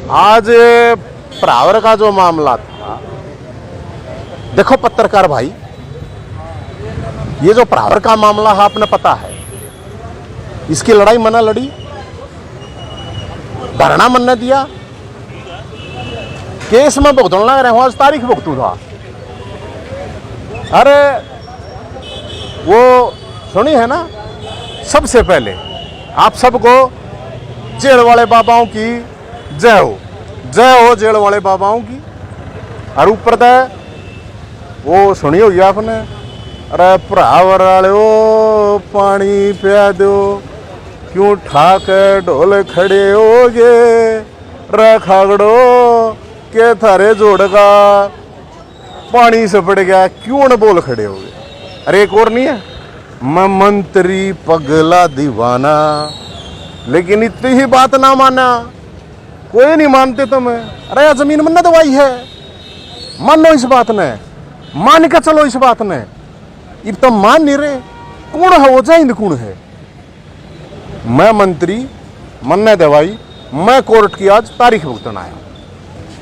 आज परावर का जो मामला था, देखो पत्रकार भाई, ये जो परावर का मामला है आपने पता है, इसकी लड़ाई मना लड़ी, धरना मन ने दिया, केस में भुगतने लग रहे हो, आज तारीख भुगतू था। अरे वो सुनी है ना, सबसे पहले आप सबको जेल वाले बाबाओं की जय हो जेल वाले बाबाओं की। और ऊपर तय वो सुनी होगी आपने, अरे भरावर वाले ओ पानी पिया दो, क्यों ठाक ढोल खड़े हो गे, रे खागड़ो के थारे जोड़गा पानी से पड़ गया, क्यों न बोल खड़े हो गए। अरे एक और नहीं है, मैं मंत्री पगला दीवाना, लेकिन इतनी ही बात ना माना, कोई नहीं मानते तुम्हें। अरे जमीन मन दवाई है, मानो इस बात ने, मान के चलो इस बात ने। अब तो मान नहीं रहे, कौन है वो, जय हिंद कौन है। मैं मंत्री मन दवाई, मैं कोर्ट की आज तारीख भुगतना आया।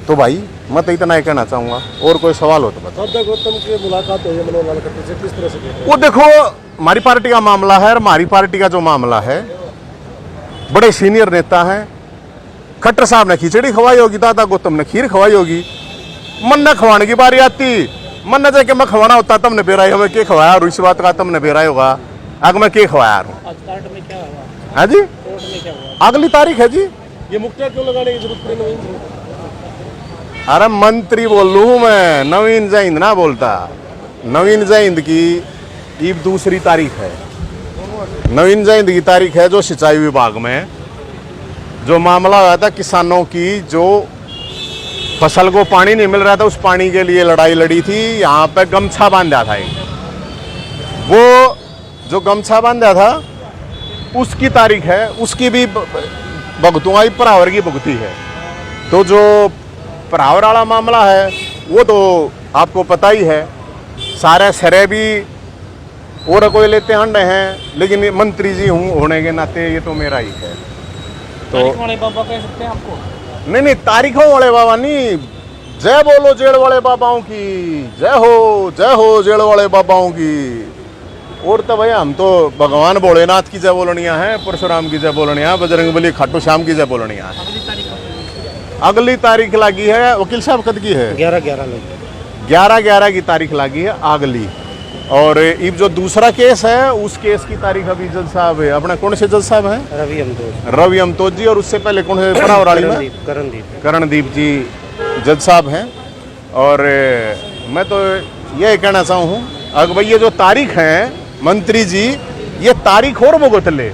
तो भाई मैं तो इतना ही कहना चाहूंगा, और कोई सवाल हो तो बताओ। गौतम की मुलाकात हुई है मनोहर लाल खट्टर से, किस तरह से? वो देखो हमारी पार्टी का मामला है, और हमारी पार्टी का जो मामला है, बड़े सीनियर नेता हैं। खट्टर साहब ने खिचड़ी खवाई होगी, दादा गौतम ने खीर खवाई होगी, मन ने खवाने की बारी आती, मन ने जाके मैं खवाना होता तब ने बेराई हमें के खवाया, और इस बात का तब ने बेराई होगा आग में के खवाया हूँ। आज कोर्ट में क्या हुआ? है जी, कोर्ट में क्या हुआ? अगली तारीख है जी। ये मुक्तियाँ क्यों लगाने की जरूरत पड़ी नवीन जी? अरे मंत्री बोल लू मैं, नवीन जय हिंद ना बोलता। नवीन जय हिंद की ईब दूसरी तारीख है, नवीन जय हिंद की तारीख है जो सिंचाई विभाग में जो मामला हुआ था, किसानों की जो फसल को पानी नहीं मिल रहा था, उस पानी के लिए लड़ाई लड़ी थी। यहाँ पे गमछा बांधा था एक, वो जो गमछा बांधा था उसकी तारीख है, उसकी भी भुगतुआई परावर की भुगती है। तो जो परावर वाला मामला है वो तो आपको पता ही है, सारे सरे भी और कोई लेते हंडे हैं, लेकिन मंत्री जी हूँ होने के नाते ये तो मेरा ही है। तो तारीख वाले बाबा कह सकते हैं आपको? नहीं, तारीखों वाले बाबा नहीं, जय बोलो जेल वाले बाबाओं की, जय हो जेल वाले बाबाओं की। और तो भैया हम तो भगवान भोलेनाथ की जय बोलनिया है, परशुराम की जय बोलनिया है, बजरंगबली खाटू श्याम की जय बोलनिया है। अगली तारीख लगी है, वकील साहब कद की है? 11/11 की तारीख लगी है अगली। और अब जो दूसरा केस है, उस केस की तारीख अभी जज साहब है, अपना कौन से जज साहब हैं? रवि अमतोज जी। और उससे पहले कौन से परावराली में? करणदीप जी जज साहब हैं। और मैं तो ये कहना चाहूँ, अगर भाई ये जो तारीख है मंत्री जी, ये तारीख और भुगत ले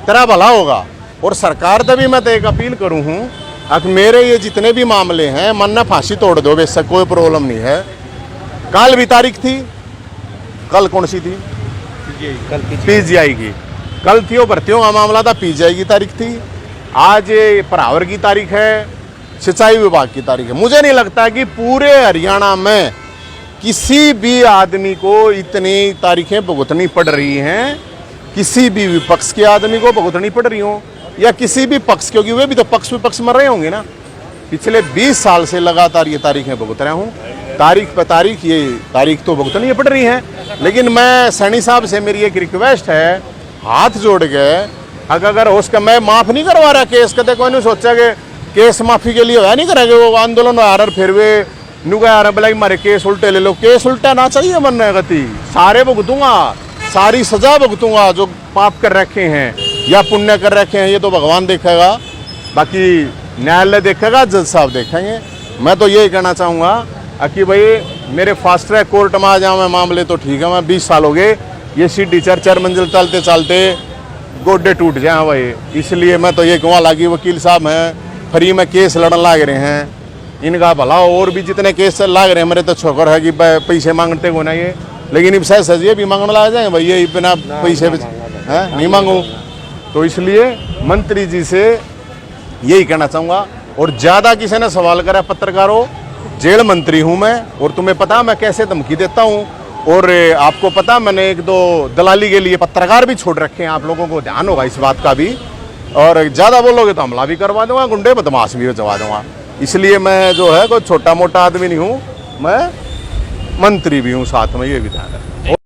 तेरा भला होगा। और सरकार से भी मैं तो एक अपील करूँ हूँ, अब मेरे ये जितने भी मामले हैं मन ने फांसी तोड़ दो, वैसे कोई प्रॉब्लम नहीं है। कल भी तारीख थी, कल कौन सी थी? पीजीआई की कल थी, वो भर्तियों का मामला था, पीजीआई की तारीख थी। आज परावर की तारीख है, सिंचाई विभाग की तारीख है। मुझे नहीं लगता कि पूरे हरियाणा में किसी भी आदमी को इतनी तारीखें भुगतनी पड़ रही हैं, किसी भी विपक्ष के आदमी को भुगतनी पड़ रही हो, या किसी भी पक्ष, क्योंकि वे भी तो पक्ष विपक्ष मर रहे होंगे ना। पिछले 20 साल से लगातार ये तारीखें भुगत रहा हूँ, तारीख पर तारीख ये तारीख तो भुगतनी पड़ रही है। लेकिन मैं सैनी साहब से मेरी एक रिक्वेस्ट है, हाथ जोड़ के अगर हो सके, मैं माफ़ नहीं करवा रहा केस, कदे कोई नहीं सोचा कि केस माफ़ी के लिए होया नहीं करेंगे, वो आंदोलन आ रहा, फिर वे नुगा आ रहा बोला मारे केस उल्टे ले लो। केस उल्टा ना चाहिए मन गति, सारे भुगतूंगा, सारी सजा भुगतूंगा जो पाप कर रखे हैं या पुण्य कर रखे हैं, ये तो भगवान देखेगा, बाकी न्यायालय देखेगा, जज साहब देखेंगे। मैं तो यही कहना चाहूँगा कि भाई मेरे फास्ट ट्रैक कोर्ट में आ जाऊँ मैं मामले तो ठीक है, मैं 20 साल हो गए ये सीढ़ी 4 मंजिल चलते चलते गोड्डे टूट जाए भाई। इसलिए मैं तो ये कहूँ, लगी वकील साहब हैं फ्री में केस लड़न लाग रहे हैं, इनका भला। और भी जितने केस लाग रहे हैं मेरे तो छोकर है कि पैसे मांगते को ना ये, लेकिन अब सही ये भी मांगने लग जाए भाई, ये बिना पैसे हैं नहीं मांगू। तो इसलिए मंत्री जी से यही कहना चाहूँगा। और ज़्यादा किसी ने सवाल करा, पत्रकारों, जेल मंत्री हूँ मैं, और तुम्हें पता मैं कैसे धमकी देता हूँ, और आपको पता मैंने 1-2 दलाली के लिए पत्रकार भी छोड़ रखे हैं, आप लोगों को ध्यान होगा इस बात का भी और ज़्यादा बोलोगे तो हमला भी करवा दूंगा, गुंडे बदमाश भी बचवा दूंगा। इसलिए मैं जो है कोई छोटा मोटा आदमी नहीं हूँ, मैं मंत्री भी हूँ साथ में, ये भी ध्यान है।